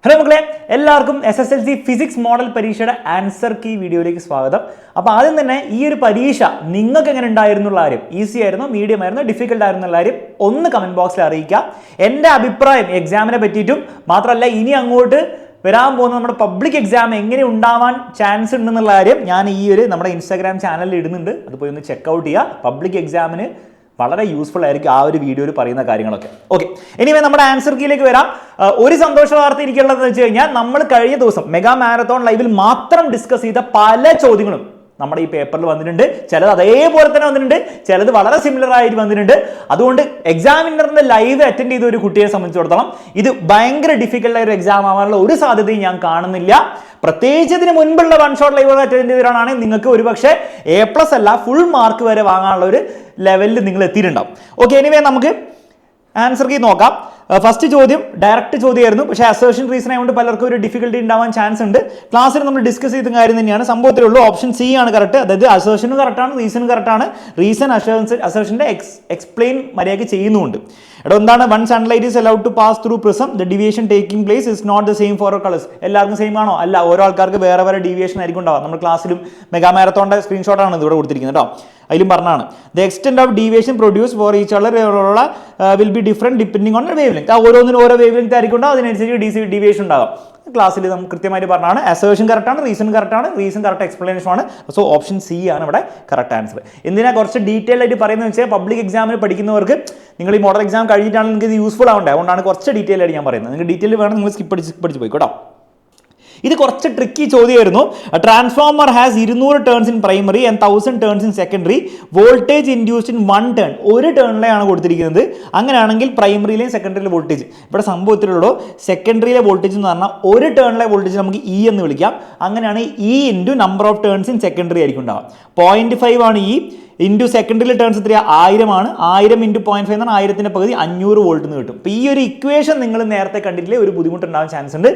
Hello മക്കളെ, എല്ലാവർക്കും SSLC physics model പരീക്ഷയുടെ ആൻസർ കീ വീഡിയോയിലേക്ക് സ്വാഗതം. അപ്പോൾ ആദ്യം തന്നെ ഈ ഒരു പരീക്ഷ നിങ്ങൾക്ക് എങ്ങനെ ഉണ്ടായിരുന്നുള്ള കാര്യം, ഈസി ആയിരുന്നോ, മീഡിയം ആയിരുന്നോ, ഡിഫിക്കൽട്ട് ആയിരുന്നുള്ള കാര്യം ഒന്ന് കമന്റ് ബോക്സിൽ അറിയിക്കാം. എൻ്റെ അഭിപ്രായം എക്സാമിനെ പറ്റിയിട്ടും മാത്രമല്ല ഇനി അങ്ങോട്ട് വരാൻ പോകുന്ന നമ്മുടെ പബ്ലിക് എക്സാം എങ്ങനെ ഉണ്ടാവാൻ ചാൻസ് ഉണ്ടെന്നുള്ള കാര്യം ഞാൻ ഈ ഒരു നമ്മുടെ ഇൻസ്റ്റാഗ്രാം ചാനലിൽ ഇടുന്നുണ്ട്. അത് പോയി ഒന്ന് ചെക്കൗട്ട് ചെയ്യുക. പബ്ലിക് എക്സാമിന് വളരെ യൂസ്ഫുൾ ആയിരിക്കും ആ ഒരു വീഡിയോയിൽ പറയുന്ന കാര്യങ്ങളൊക്കെ. ഓക്കെ, എനിവേ നമ്മുടെ ആൻസർ കീയിലേക്ക് വരാം. ഒരു സന്തോഷ വാർത്ത എനിക്കുള്ളതെന്ന് വെച്ച് കഴിഞ്ഞാൽ നമ്മൾ കഴിഞ്ഞ ദിവസം മെഗാ മാരത്തോൺ ലൈവിൽ മാത്രം ഡിസ്കസ് ചെയ്ത പല ചോദ്യങ്ങളും നമ്മുടെ ഈ പേപ്പറിൽ വന്നിട്ടുണ്ട്. ചിലത് അതേപോലെ തന്നെ വന്നിട്ടുണ്ട്, ചിലത് വളരെ സിമിലർ ആയിട്ട് വന്നിട്ടുണ്ട്. അതുകൊണ്ട് എക്സാമിനറിന്റെ ലൈവ് അറ്റൻഡ് ചെയ്ത ഒരു കുട്ടിയെ സംബന്ധിച്ചിടത്തോളം ഇത് ഭയങ്കര ഡിഫിക്കൽട്ട് ആയ ഒരു എക്സാം ആവാനുള്ള ഒരു സാധ്യതയും ഞാൻ കാണുന്നില്ല. പ്രത്യേകിച്ച് ഇതിന് മുൻപുള്ള വൺ ഷോട്ട് ലൈവ് അറ്റൻഡ് ചെയ്തവരാണെങ്കിൽ നിങ്ങൾക്ക് ഒരുപക്ഷെ A+ അല്ല ഫുൾ മാർക്ക് വരെ വാങ്ങാനുള്ള ഒരു ലെവലിൽ നിങ്ങൾ എത്തിയിട്ടുണ്ടാവും. ഓക്കെ, എനിവേ നമുക്ക് ആൻസർ കീ നോക്കാം. ഫസ്റ്റ് ചോദ്യം ഡയറക്റ്റ് ചോദ്യമായിരുന്നു, പക്ഷേ അസേർഷൻ റീസൺ ആയതുകൊണ്ട് പലർക്കും ഒരു ഡിഫിക്കൽട്ടി ഉണ്ടാവാൻ ചാൻസ് ഉണ്ട്. ക്ലാസ്സിൽ നമ്മൾ ഡിസ്കസ് ചെയ്ത കാര്യം തന്നെയാണ്. സംഭവത്തിലുള്ളൂ ഓപ്ഷൻ സി ആണ് കറക്റ്റ്. അതായത് അസേർഷനും കറക്റ്റാണ്, റീസണും കറക്റ്റാണ്. റീസൺ അസേർഷന്റെ എക്സ്പ്ലെയിൻ മര്യാദയ്ക്ക് ചെയ്യുന്നുണ്ട്. എടോ എന്താണ് one sunlight is allowed to pass through prism, the deviation taking place is not the same for all colours. എല്ലാവർക്കും സെയിം ആണോ? അല്ല, ഓരോ ആൾക്കാർക്ക് വേറെ വേറെ ഡീവിയേഷൻ ആയിരിക്കും ഉണ്ടാവുക. നമ്മൾ ക്ലാസ്സിലും മെഗാ മാരത്തോണിന്റെ സ്ക്രീൻഷോട്ടാണ് ഇവിടെ കൊടുത്തിരിക്കുന്നത് കേട്ടോ. അതിലും പറഞ്ഞാണ് the extent of deviation produce for each other will be different depending on wave length. ഓരോന്നിനും ഓരോ വേവ് ലെങ്ത് ആയിരിക്കും ഉണ്ടാവും, അതിനനുസരിച്ച് ഡീവിയേഷൻ ഉണ്ടാകും. ക്ലാസ്സിൽ നമുക്ക് കൃത്യമായിട്ട് പറഞ്ഞാണ് അസേർഷൻ കറക്റ്റാണ്, റീസൺ കറക്റ്റാണ്, റീസൺ കറക്റ്റ് എക്സ്പ്ലനേഷൻ ആണ്. സോ ഓപ്ഷൻ സി ആണ് ഇവിടെ കറക്റ്റ് ആൻസർ. എന്തിനാ കുറച്ച് ഡീറ്റെയിൽ ആയിട്ട് പറയുന്നത് വെച്ചാൽ പബ്ലിക് എക്സാമിന് പഠിക്കുന്നവർക്ക് നിങ്ങൾ ഈ മോഡൽ എക്സാം കഴിഞ്ഞിട്ടാണ് നിങ്ങൾക്ക് ഇത് യൂസ്ഫുൾ ആവേണ്ടത്. അതുകൊണ്ടാണ് കുറച്ച് ഡീറ്റെയിൽ ആയിട്ട് ഞാൻ പറയുന്നത്. നിങ്ങൾക്ക് ഡീറ്റെയിൽ വേണം, നിങ്ങൾ സ്കിപ്പ് പഠിച്ച് പോയിക്കോട്ടോ. ഇത് കുറച്ച് ട്രിക്കി ചോദ്യമായിരുന്നു. Transformer has 200 turns in primary and 1000 turns in secondary. Voltage induced in 1 turn. ഒരു ടേണിലെയാണ് കൊടുത്തിരിക്കുന്നത്. അങ്ങനെയാണെങ്കിൽ പ്രൈമറിയിലെയും സെക്കൻഡറിയിലെ വോൾട്ടേജ് ഇവിടെ സംഭവത്തിലുള്ളൂ. സെക്കൻഡറിയിലെ വോൾട്ടേജ് എന്ന് പറഞ്ഞാൽ ഒരു ടേണിലെ വോൾട്ടേജ് നമുക്ക് E എന്ന് വിളിക്കാം. അങ്ങനെയാണ് E into number of turns in secondary ആയിരിക്കും ഉണ്ടാവുക. 0.5 ആണ് E ഇൻറ്റു സെക്കൻഡറിയിലെ ടേൺസ് എത്രയാ? 1000 ആണ്. 1000 ഇൻറ്റു 0.5 എന്നാണ് 1000ന്റെ പകുതി 500 വോൾട്ട് എന്ന് കിട്ടും. അപ്പോൾ ഈ ഒരു ഇക്വേഷൻ നിങ്ങൾ നേരത്തെ കണ്ടിട്ടില്ലേ, ഒരു ബുദ്ധിമുട്ടുണ്ടാകാൻ ചാൻസ് ഉണ്ട്.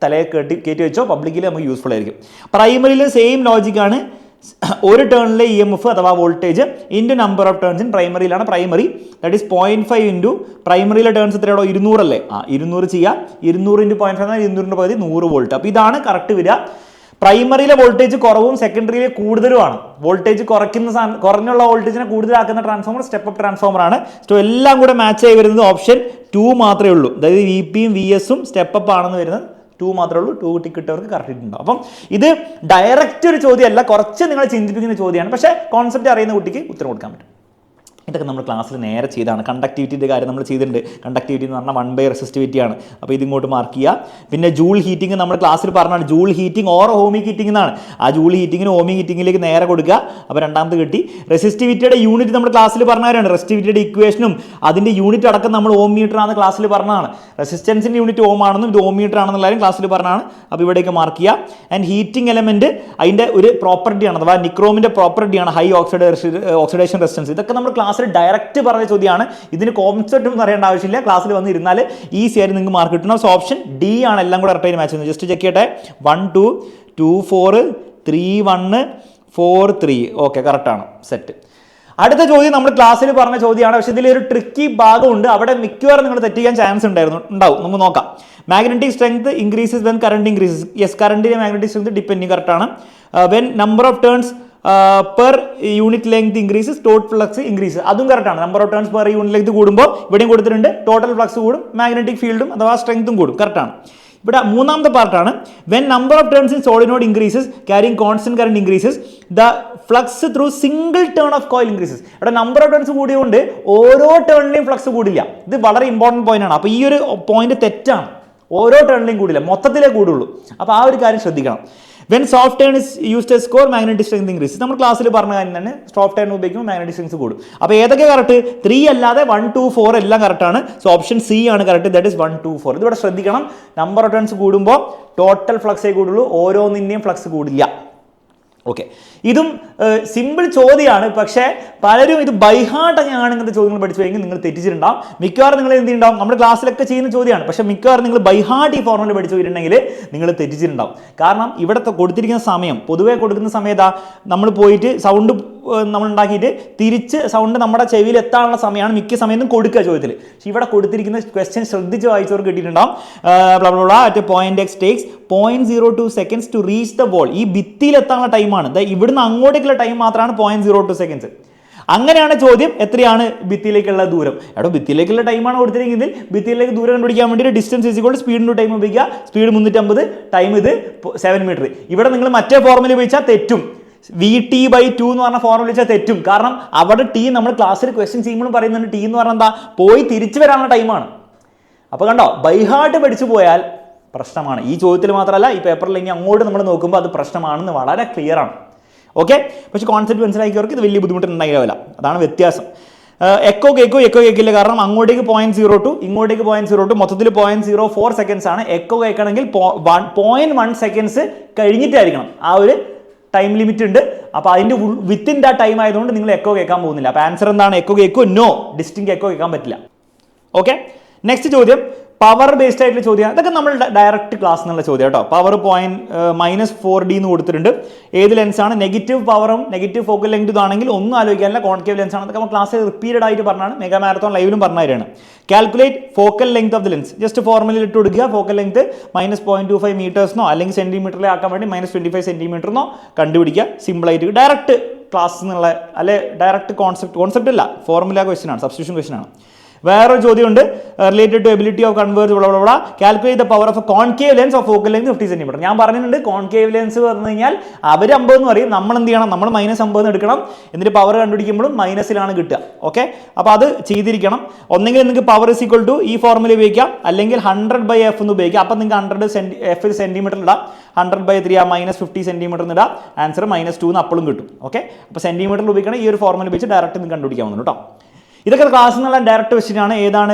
തലയെ കയറ്റി വെച്ചോ, പബ്ലിക്കിൽ നമുക്ക് യൂസ്ഫുൾ ആയിരിക്കും. പ്രൈമറിയിൽ സെയിം ലോജിക്കാണ്. ഒരു ടേണിലെ EMF അഥവാ voltage into number of turns in പ്രൈമറിയിലാണ് പ്രൈമറി, ദാറ്റ് ഈസ് 0.5 ഇൻറ്റു പ്രൈമറിയിലെ ടേൺസ് എത്രയാണോ? 200 അല്ലേ? 200 ചെയ്യാം. 200 ഇൻറ്റു 0.5 200ന്റെ പകുതി 100 വോൾട്ട്. അപ്പോൾ ഇതാണ് കറക്റ്റ് വരിക. പ്രൈമറിയിലെ വോൾട്ടേജ് കുറവും സെക്കൻഡറിയിലെ കൂടുതലുമാണ്. വോൾട്ടേജ് കുറഞ്ഞുള്ള വോൾട്ടേജിനെ കൂടുതലാക്കുന്ന ട്രാൻസ്ഫോമർ സ്റ്റെപ്പ് അപ്പ് ട്രാൻസ്ഫോമർ ആണ്. സോ എല്ലാം കൂടെ മാച്ച് ആയി വരുന്നത് ഓപ്ഷൻ 2 മാത്രമേ ഉള്ളൂ. അതായത് VPയും VSഉം സ്റ്റെപ്പ് അപ്പ് ആണെന്ന് വരുന്നത് 2 മാത്രമേ ഉള്ളൂ. 2 ടിക്ക് കിട്ടവർക്ക് കറക്റ്റ് ഉണ്ടാവും. അപ്പം ഇത് ഡയറക്റ്റ് ഒരു ചോദ്യമല്ല, കുറച്ച് നിങ്ങളെ ചിന്തിപ്പിക്കുന്ന ചോദ്യമാണ്. പക്ഷേ കോൺസെപ്റ്റ് അറിയുന്ന കുട്ടിക്ക് ഉത്തരം കൊടുക്കാൻ പറ്റും. ഇതൊക്കെ നമ്മൾ ക്ലാസ്സിൽ നേരെ ചെയ്താണ്. കണ്ടക്ടിവിറ്റിൻ്റെ കാര്യം നമ്മൾ ചെയ്തിട്ടുണ്ട്. കണ്ടക്ടിവിറ്റി എന്ന് പറഞ്ഞാൽ 1 റെസിസ്റ്റിവിറ്റി ആണ്. അപ്പോൾ ഇതിങ്ങോട്ട് മാർക്ക് ചെയ്യുക. പിന്നെ ജൂൾ ഹീറ്റിംഗ് നമ്മൾ ക്ലാസ്സിൽ പറഞ്ഞാണ്. Joule heating or ohmic heating എന്നാണ്. ആ ജൂൾ ഹീറ്റിങ്ങിന് ഓമിക് ഹീറ്റിങ്ങിലേക്ക് നേരെ കൊടുക്കുക. അപ്പോൾ രണ്ടാമത് കിട്ടി. റെസിസ്റ്റിവിറ്റിയുടെ യൂണിറ്റ് നമ്മൾ ക്ലാസ്സിൽ പറഞ്ഞവരാണ്. റെസിസ്റ്റിവിറ്റിയുടെ ഇക്വേഷനും അതിൻ്റെ യൂണിറ്റ് അടക്കം നമ്മൾ ഓം മീറ്റർ ആണെന്ന് ക്ലാസ്സിൽ പറഞ്ഞതാണ്. റെസിസ്റ്റൻസിൻ്റെ യൂണിറ്റ് ഓം ആണെന്നും ഇത് ഓം മീറ്റർ ആണെന്നുള്ള കാര്യം ക്ലാസ്സിൽ പറഞ്ഞതാണ്. അപ്പോൾ ഇവിടേക്ക് മാർക്ക് ചെയ്യുക. ആൻഡ് ഹീറ്റിംഗ് എലമെൻറ്റ് അതിൻ്റെ ഒരു പ്രോപ്പർട്ടിയാണ്, അഥവാ നിക്രോമിൻ്റെ പ്രോപ്പർട്ടിയാണ് ഹൈ ഓക്സിഡേഷൻ റെസിസ്റ്റൻസ്. ഇതൊക്കെ നമ്മൾ ക്ലാസ്സിൽ ഡയറക്റ്റ് പറഞ്ഞ ചോദ്യമാണ്. ഇതിന് കോൺസെപ്റ്റ് ഒന്നും അറിയേണ്ട ആവശ്യമില്ല. ക്ലാസ്സിൽ വന്ന് ഇരുന്നാൽ ഈസി ആയിട്ട് നിങ്ങൾക്ക് മാർക്ക് കിട്ടണം. സോ ഓപ്ഷൻ D ആണ് എല്ലാം കൂടെ കറക്റ്റായിട്ട് മാച്ച് ചെയ്യുന്നത്. ജസ്റ്റ് ചെക്ക് ചെയ്യട്ടെ. 1 2 2 4 3 1 4 3. ഓക്കെ, കറക്റ്റാണ്. സെറ്റ്. അടുത്ത ചോദ്യം നമ്മൾ ക്ലാസ്സിൽ പറഞ്ഞ ചോദ്യമാണ്. പക്ഷേ ഇതിലൊരു ട്രിക്കി ഭാഗമുണ്ട്. അവിടെ മിക്കവാറും നിങ്ങൾ തെറ്റിക്കാൻ ചാൻസ് ഉണ്ടാവും. നമുക്ക് നോക്കാം. Magnetic strength increases when current increases. Yes, കറണ്ടിന്റെ മാഗ്നറ്റിക് സ്ട്രെങ്ത് ഡിപ്പെൻഡിങ് കറക്റ്റാണ്. When number of turns per unit length increases total flux increase. അതും കറക്റ്റാണ്. Number of turns per unit length കൂടുമ്പോൾ ഇവിടെയും കൊടുത്തിട്ടുണ്ട്. ടോട്ടൽ ഫ്ലക്സ് കൂടും, മാഗ്നറ്റിക് ഫീൽഡും അഥവാ സ്ട്രെങ്ത്തും കൂടും. കറക്റ്റാണ്. ഇവിടെ മൂന്നാമത്തെ പാർട്ടാണ് when number of turns in solenoid increases carrying constant current increases the flux through single turn of coil increases. ഇവിടെ നമ്പർ ഓഫ് ടേൺസ് കൂടിയുകൊണ്ട് ഓരോ ടേണിലെയും ഫ്ലക്സ് കൂടില്ല. ഇത് വളരെ ഇമ്പോർട്ടൻറ്റ് പോയിന്റ് ആണ്. അപ്പോൾ ഈ ഒരു പോയിന്റ് തെറ്റാണ്. ഓരോ ടേണിലെയും കൂടില്ല, മൊത്തത്തിലേ കൂടുള്ളൂ. അപ്പോൾ ആ ഒരു കാര്യം ശ്രദ്ധിക്കണം. When soft turn is used S score magnetic strength increase. നമ്മൾ ക്ലാസ്സിൽ പറഞ്ഞ കാര്യം തന്നെ. സോഫ്റ്റ് ടേൺ ഉപയോഗിക്കുമ്പോൾ മാഗ്നറ്റിക് സ്ട്രെങ്ത് കൂടും. അപ്പോൾ ഏതൊക്കെ കറക്റ്റ്? 3 അല്ലാതെ 1 2 4 എല്ലാം കറക്റ്റാണ്. സോ ഓപ്ഷൻ C ആണ് കറക്റ്റ്. That is 1 2 4. ഇതിവിടെ ശ്രദ്ധിക്കണം. നമ്പർ ഓഫ് ടേൺസ് കൂടുമ്പോൾ ടോട്ടൽ ഫ്ലക്സേ കൂടുള്ളൂ, ഓരോന്നിൻ്റെയും ഫ്ലക്സ് കൂടില്ല. ഓക്കെ, ഇതും സിമ്പിൾ ചോദ്യമാണ്. പക്ഷേ പലരും ഇത് ബൈഹാർട്ട് ആണ് ഇങ്ങനത്തെ ചോദ്യങ്ങൾ പഠിച്ചു കഴിഞ്ഞാൽ നിങ്ങൾ തെറ്റിച്ചിട്ടുണ്ടാവും. മിക്കവാറും നിങ്ങൾ എന്ത് ഉണ്ടാവും, നമ്മുടെ ക്ലാസ്സിലൊക്കെ ചെയ്യുന്ന ചോദ്യമാണ്. പക്ഷേ മിക്കവാറും നിങ്ങൾ ബൈഹാർട്ട് ഈ ഫോർമുല പഠിച്ചു പോയിട്ടുണ്ടെങ്കിൽ നിങ്ങൾ തെറ്റിച്ചിട്ടുണ്ടാവും. കാരണം ഇവിടെ കൊടുത്തിരിക്കുന്ന സമയം, പൊതുവെ കൊടുക്കുന്ന സമയത്താ നമ്മൾ പോയിട്ട് സൗണ്ട് നമ്മൾ ഉണ്ടാക്കിയിട്ട് തിരിച്ച് സൗണ്ട് നമ്മുടെ ചെവിയിൽ എത്താനുള്ള സമയമാണ് മിക്ക സമയത്തും കൊടുക്കുക ചോദ്യത്തിൽ. പക്ഷേ ഇവിടെ കൊടുത്തിരിക്കുന്ന ക്വസ്റ്റ്യൻ ശ്രദ്ധിച്ച് വായിച്ചവർക്ക് കിട്ടിയിട്ടുണ്ടാവും. At point X takes 0.02 seconds to reach the ball. ഈ ഭിത്തിയിൽ എത്താനുള്ള ടൈമാണ്. ഇവിടുന്ന് അങ്ങോട്ടേക്കുള്ള ടൈം മാത്രമാണ് 0.02 seconds. അങ്ങനെയാണ് ചോദ്യം, എത്രയാണ് ഭിത്തിയിലേക്കുള്ള ദൂരം. എടോ ഭിത്തിയിലേക്കുള്ള ടൈമാണ് കൊടുത്തിരിക്കുന്നത്. ഭിത്തിയിലേക്ക് ദൂരം കണ്ടുപിടിക്കാൻ വേണ്ടിയിട്ട് distance is equal to speed to time ഉപയോഗിക്കുക. സ്പീഡ് 350, ടൈം ഇത് 7 മീറ്റർ. ഇവിടെ നിങ്ങൾ മറ്റേ ഫോർമുല ഉപയോഗിച്ചാൽ തെറ്റും. VT/2 എന്ന് പറഞ്ഞ ഫോർമുല വെച്ചാൽ തെറ്റും. കാരണം അവിടെ ടി നമ്മൾ ക്ലാസ്സിൽ ക്വസ്റ്റ്യൻ ചെയ്യുമ്പോഴും പറയുന്നുണ്ട് ടി എന്ന് പറഞ്ഞാൽ എന്താ, പോയി തിരിച്ചു വരാനുള്ള ടൈമാണ്. അപ്പോൾ കണ്ടോ, ബൈഹാർട്ട് പഠിച്ചു പോയാൽ പ്രശ്നമാണ്. ഈ ചോദ്യത്തിൽ മാത്രമല്ല, ഈ പേപ്പറിൽ ഇനി അങ്ങോട്ട് നമ്മൾ നോക്കുമ്പോൾ അത് പ്രശ്നമാണെന്ന് വളരെ ക്ലിയർ ആണ്. ഓക്കെ, പക്ഷേ കോൺസെപ്റ്റ് മനസ്സിലാക്കിയവർക്ക് ഇത് വലിയ ബുദ്ധിമുട്ടുണ്ടാകില്ല. അതാണ് വ്യത്യാസം. എക്കോ കേൾക്കില്ല. കാരണം അങ്ങോട്ടേക്ക് 0.02, ഇങ്ങോട്ടേക്ക് 0.02, മൊത്തത്തിൽ 0.04 seconds ആണ്. എക്കോ കേൾക്കണമെങ്കിൽ 0.1 seconds കഴിഞ്ഞിട്ടായിരിക്കണം. ആ ഒരു ടൈം ലിമിറ്റ് ഉണ്ട്. അപ്പോൾ അതിൻ്റെ വിത്തിൻ ദാ ടൈം ആയതുകൊണ്ട് നിങ്ങൾ എക്കോ കേൾക്കാൻ പോകുന്നില്ല. അപ്പോൾ ആൻസർ എന്താണ്? എക്കോ കേൾക്കോ? നോ, ഡിസ്റ്റിങ് എക്കോ കേൾക്കാൻ പറ്റില്ല. ഓക്കെ, നെക്സ്റ്റ് ചോദ്യം പവർ ബേസ്ഡ് ആയിട്ടുള്ള ചോദ്യം. ഇതൊക്കെ നമ്മൾ ഡയറക്റ്റ് ക്ലാസ് എന്നുള്ള ചോദ്യം കേട്ടോ. പവർ -4D എന്ന് കൊടുത്തിട്ടുണ്ട്. ഏത് ലെൻസാണ്? നെഗറ്റീവ് പവറും നെഗറ്റീവ് ഫോക്കൽ ലെങ്ത് ആണെങ്കിൽ ഒന്നും ആലോചിക്കാനില്ല, കോൺകേവ് ലെൻസ് ആണ്. അതൊക്കെ നമ്മൾ ക്ലാസ്സിൽ റിപ്പീറ്റഡ് ആയിട്ട് പറഞ്ഞാണ്. മെഗാ മാരത്തോൺ ലൈവിലും പറഞ്ഞ കാര്യമാണ്. Calculate focal length of the lens. Just formula ഇട്ട് കൊടുക്കുക. ഫോക്കൽ ലെങ്ത് -0.25 മീറ്റേഴ്സിനോ അല്ലെങ്കിൽ സെന്റിമീറ്ററിലെ ആക്കാൻ വേണ്ടി -25 സെന്റിമീറ്ററിനോ കണ്ടുപിടിക്കുക. സിമ്പിളായിട്ട് ഡയറക്റ്റ് ക്ലാസ് എന്നുള്ള അല്ലെ ഡയറക്റ്റ് കോൺസെപ്റ്റ് അല്ല, ഫോർമുല ക്വസ്റ്റൻ ആണ്, സബ്സ്റ്റിറ്റ്യൂഷൻ ക്വസ്റ്റൻ ആണ്. വേറൊരു ചോദ്യമുണ്ട്, related to ability of converge calculate the power of a concave lens of focal length 50 centimetre. ഞാൻ പറഞ്ഞിട്ടുണ്ട് കോൺകേവ് ലെൻസ് പറഞ്ഞു കഴിഞ്ഞാൽ അവർ 50 എന്ന് പറയും, നമ്മൾ എന്ത് ചെയ്യണം, നമ്മൾ -50 എടുക്കണം. എന്നിട്ട് പവർ കണ്ടുപിടിക്കുമ്പോഴും മൈനസിലാണ് കിട്ടുക. ഓക്കെ, അപ്പോൾ അത് ചെയ്തിരിക്കണം. ഒന്നെങ്കിൽ നിങ്ങൾക്ക് പവർ ഇസ് ഈക്വൽ ടു ഈ ഫോർമുല ഉപയോഗിക്കാം, അല്ലെങ്കിൽ 100/f എന്ന് ഉപയോഗിക്കാം. അപ്പം നിങ്ങൾക്ക് 100 സെന്റിമീറ്റർ ഇടാം. 100/3 -50 സെന്റിമീറ്റർ ഇടാം. ആൻസർ -2 എന്ന് അപ്പോഴും കിട്ടും. ഓക്കെ, അപ്പോൾ സെന്റിമീറ്ററിൽ ഉപയോഗിക്കണം. ഈ ഒരു ഫോർമുല ഉപയോഗിച്ച് ഡയറക്റ്റ് നിങ്ങൾക്ക് കണ്ടുപിടിക്കാവുന്നു കേട്ടോ. ഇതൊക്കെ ക്ലാസ്സിൽ നിന്നുള്ള ഡയറക്റ്റ് ക്വസ്റ്റ്യൻ ആണ്. ഏതാണ്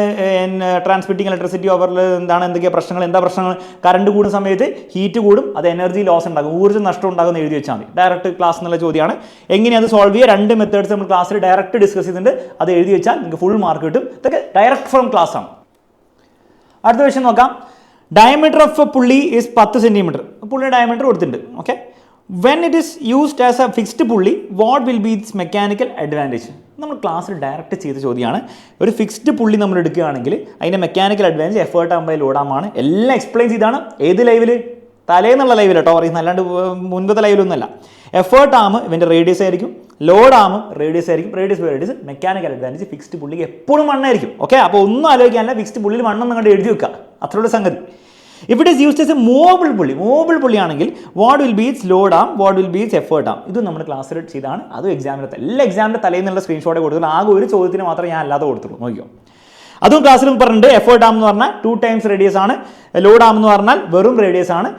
ട്രാൻസ്മിറ്റിംഗ് ഇലക്ട്രിസിറ്റി ഓവറിൽ എന്താണ്, എന്തൊക്കെയാണ് പ്രശ്നങ്ങൾ, എന്താ പ്രശ്നങ്ങൾ? കറണ്ട് കൂടുന്ന സമയത്ത് ഹീറ്റ് കൂടും, അത് എനർജി ലോസ് ഉണ്ടാകും, ഊർജ്ജ നഷ്ടം ഉണ്ടാകും എന്ന് എഴുതി വെച്ചാൽ മതി. ഡയറക്റ്റ് ക്ലാസ് എന്നുള്ള ചോദ്യമാണ്. എങ്ങനെ അത് സോൾവ് ചെയ്യുക? 2 മെത്തേഡ്സ് നമ്മൾ ക്ലാസ്സിൽ ഡയറക്റ്റ് ഡിസ്കസ് ചെയ്തിട്ടുണ്ട്. അത് എഴുതി വെച്ചാൽ നിങ്ങൾക്ക് ഫുൾ മാർക്ക് കിട്ടും. ഇതൊക്കെ ഡയറക്റ്റ് ഫ്രം ക്ലാസ് ആണ്. അടുത്ത ക്വസ്റ്റ്യൻ നോക്കാം. ഡയമീറ്റർ ഓഫ് പുള്ളി ഈസ് 10 സെന്റിമീറ്റർ. പുള്ളിയുടെ ഡയമീറ്റർ കൊടുത്തിട്ടുണ്ട്. Okay, when it is used as a fixed pulley, what will be its mechanical advantage? നമ്മൾ ക്ലാസ്സിൽ ഡയറക്റ്റ് ചെയ്ത ചോദ്യമാണ്. ഒരു ഫിക്സ്ഡ് പുള്ളി നമ്മൾ എടുക്കുകയാണെങ്കിൽ അതിൻ്റെ മെക്കാനിക്കൽ അഡ്വാൻറ്റേജ് എഫേർട്ട് ആകുമ്പോൾ ലോഡാമാണ്. എല്ലാം എക്സ്പ്ലെയിൻ ചെയ്താണ്. ഏത് ലൈവിൽ? തലേന്നുള്ള ലൈവിൽ കേട്ടോ പറയുന്നത്, അല്ലാണ്ട് മുൻപത്തെ ലൈവിലൊന്നുമല്ല. എഫേർട്ട് ആം ഇവൻ്റെ റേഡിയസ് ആയിരിക്കും, ലോഡ് ആം റേഡിയസ് ആയിരിക്കും. റേഡിയസ് മെക്കാനിക്കൽ അഡ്വാൻറ്റേജ് ഫിക്സ്ഡ് പുള്ളിക്ക് എപ്പോഴും മണ്ണായിരിക്കും. ഓക്കെ, അപ്പോൾ ഒന്നും ആലോചിക്കാനില്ല, ഫിക്സ്ഡ് പുള്ളിയിൽ മണ്ണെന്ന് കണ്ട് എഴുതി വെക്കുക, അത്രയുള്ള സംഗതി. If it is used as a movable pulley ആണെങ്കിൽ what will be its load arm, what will be its effort arm? ഇത് നമ്മൾ ക്ലാസ്സിൽ ചെയ്താണ്. അതും എക്സാമിൻ്റെ എല്ലാ എക്സാമിൻ്റെ തലേന്നുള്ള സ്ക്രീൻഷോട്ട് കൊടുത്തുള്ളൂ. ആകെ ഒരു ചോദ്യത്തിന് മാത്രമേ ഞാൻ അല്ലാതെ കൊടുത്തുള്ളൂ, നോക്കിയോ. അതും ക്ലാസ്സിൽ പറഞ്ഞിട്ടുണ്ട്. എഫേർട്ട് ആം എന്ന് പറഞ്ഞാൽ 2 times റേഡിയസ് ആണ്. ലോഡ് ആം എന്ന് പറഞ്ഞാൽ വെറും റേഡിയസ് ആണ്.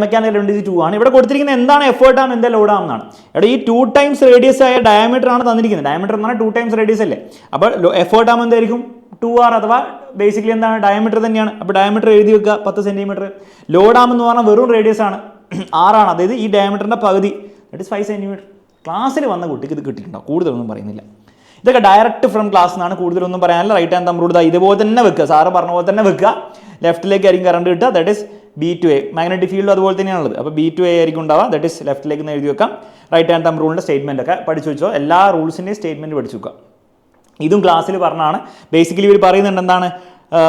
മെക്കാനിക്കൽ അഡ്വാൻറ്റേജ് 2 ആണ്. ഇവിടെ കൊടുത്തിരിക്കുന്നത് എന്താണ് എഫേർട്ട് ആം, എന്താ ലോഡ് ആം എന്നാണ്. ഇവിടെ ഈ 2 times റേഡിയസ് ആയ ഡയമീറ്റർ ആണ് തന്നിരിക്കുന്നത്. ഡയമീറ്റർ എന്ന് പറഞ്ഞാൽ 2 times റേഡിയസ് അല്ലേ. അപ്പോൾ എഫേർട്ട് ആം എന്തായിരിക്കും? 2r അഥവാ ബേസിക്കലി എന്താണ്, ഡയമീറ്റർ തന്നെയാണ്. അപ്പോൾ ഡയമീറ്റർ എഴുതി വെക്കുക 10 സെന്റിമീറ്റർ. ലോഡ് ആം എന്ന് പറഞ്ഞാൽ വെറും റേഡിയസ് ആണ്, 6 ആണ്. അതായത് ഈ ഡയമീറ്ററിൻ്റെ പകുതി, ദാറ്റ് ഇസ് 5 സെന്റിമീറ്റർ. ക്ലാസ്സിൽ വന്ന കുട്ടിക്ക് ഇത് കിട്ടിയിട്ടുണ്ടോ? കൂടുതലൊന്നും പറയുന്നില്ല. ഇതൊക്കെ ഡയറക്റ്റ് ഫ്രം ക്ലാസ് എന്നാണ്, കൂടുതലൊന്നും പറയാനില്ല. റൈറ്റ് ഹാൻഡ് തമ്പ് റൂൾ ഇതുപോലെ തന്നെ വെക്കുക, സാറ് പറഞ്ഞ പോലെ തന്നെ വെക്കുക. ലെഫ്റ്റിലേക്കായിരിക്കും കറണ്ട് കിട്ടുക, that is B/A. Magnetic field അതുപോലെ തന്നെയാണുള്ളത്. അപ്പോൾ B/A ആയിരിക്കും ഉണ്ടാവുക, ദാറ്റ് ഇസ് ലെഫ്റ്റിലേക്ക് നിന്ന് എഴുതി വെക്കാം. റൈറ്റ് ഹാൻഡ് തമ്പ് റൂളിൻ്റെ സ്റ്റേറ്റ്മെൻ്റ് ഒക്കെ പഠിച്ചു വെച്ചോ. എല്ലാ റൂൾസിൻ്റെയും സ്റ്റേറ്റ്മെൻറ്റ് പഠിച്ചു വെക്കുക. ഇതും ക്ലാസ്സിൽ പറഞ്ഞാണ്. ബേസിക്കലി ഇവർ പറയുന്നുണ്ട് എന്താണ്,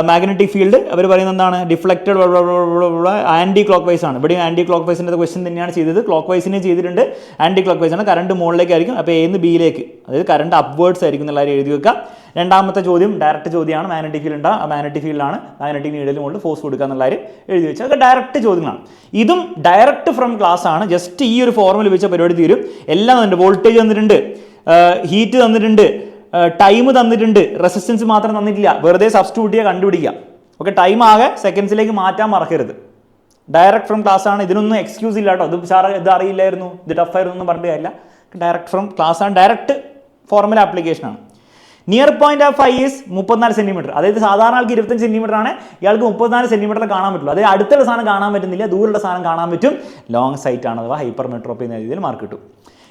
മാഗ്നറ്റിക് ഫീൽഡ് അവർ പറയുന്നത് എന്താണ്, ഡിഫ്ലക്റ്റഡ് ആൻറ്റി ക്ലോക്ക് വൈസ് ആണ്. ഇവിടെയും ആൻറ്റി ക്ലോക്ക് വൈസിൻ്റെ ക്വസ്റ്റൻ തന്നെയാണ് ചെയ്തത്. ക്ലോക്ക് വൈസിനെ ചെയ്തിട്ടുണ്ട്, ആൻറ്റി ക്ലോക്ക് വൈസ് ആണ്. കറണ്ട് മുകളിലേക്കായിരിക്കും. അപ്പോൾ A നിന്ന് Bയിലേക്ക്, അതായത് കറണ്ട് അപ്വേർഡ്സ് ആയിരിക്കും എന്നുള്ളവർ എഴുതി വെക്കുക. രണ്ടാമത്തെ ചോദ്യം ഡയറക്റ്റ് ചോദ്യമാണ്. മാഗ്നറ്റിക് ഫീൽഡ് ഉണ്ടാകും, ആ മാഗ്നറ്റിക് ഫീൽഡാണ് മാഗ്നറ്റിക് നീഡിൽ മുകളിൽ ഫോഴ്സ് കൊടുക്കുക എന്നുള്ളവർ എഴുതി വെച്ചാൽ അതൊക്കെ ഡയറക്റ്റ് ചോദ്യങ്ങളാണ്. ഇതും ഡയറക്റ്റ് ഫ്രം ക്ലാസ് ആണ്. ജസ്റ്റ് ഈ ഒരു ഫോർമുല വെച്ച പരിപാടി തീരും. എല്ലാം തന്നിട്ടുണ്ട്. വോൾട്ടേജ് തന്നിട്ടുണ്ട്, ഹീറ്റ് തന്നിട്ടുണ്ട്, ടൈം തന്നിട്ടുണ്ട്, റെസിസ്റ്റൻസ് മാത്രം തന്നിട്ടില്ല. വെറുതെ സബ്സ്റ്റിറ്റ്യൂട്ട് ചെയ്യുക, കണ്ടുപിടിക്കുക. ഓക്കെ, ടൈം ആകെ സെക്കൻഡ്സിലേക്ക് മാറ്റാൻ മറക്കരുത്. ഡയറക്റ്റ് ഫ്രം ക്ലാസ് ആണ്. ഇതിനൊന്നും എക്സ്ക്യൂസ് ഇല്ല കേട്ടോ. ഇത് സാറ് ഇത് അറിയില്ലായിരുന്നു, ഇത് ടഫായിരുന്നു ഒന്നും പറഞ്ഞിട്ട് കാര്യമില്ല. ഡയറക്റ്റ് ഫ്രം ക്ലാസ് ആണ്, ഡയറക്റ്റ് ഫോർമുല ആപ്ലിക്കേഷൻ ആണ്. Near point of I is 34 centimetre. അതായത് സാധാരണ ആൾക്ക് 25 സെന്റിമീറ്റർ ആണ്, ഇയാൾക്ക് 34 സെന്റിമീറ്ററിൽ കാണാൻ പറ്റുള്ളൂ. അതായത് അടുത്തുള്ള സാധനം കാണാൻ പറ്റുന്നില്ല, ദൂരമുള്ള സാധനം കാണാൻ പറ്റും. ലോങ് സൈറ്റ് ആണ്, അഥവാ ഹൈപ്പർ മെട്രോപ്പി എന്ന രീതിയിൽ മാർക്ക് കിട്ടും.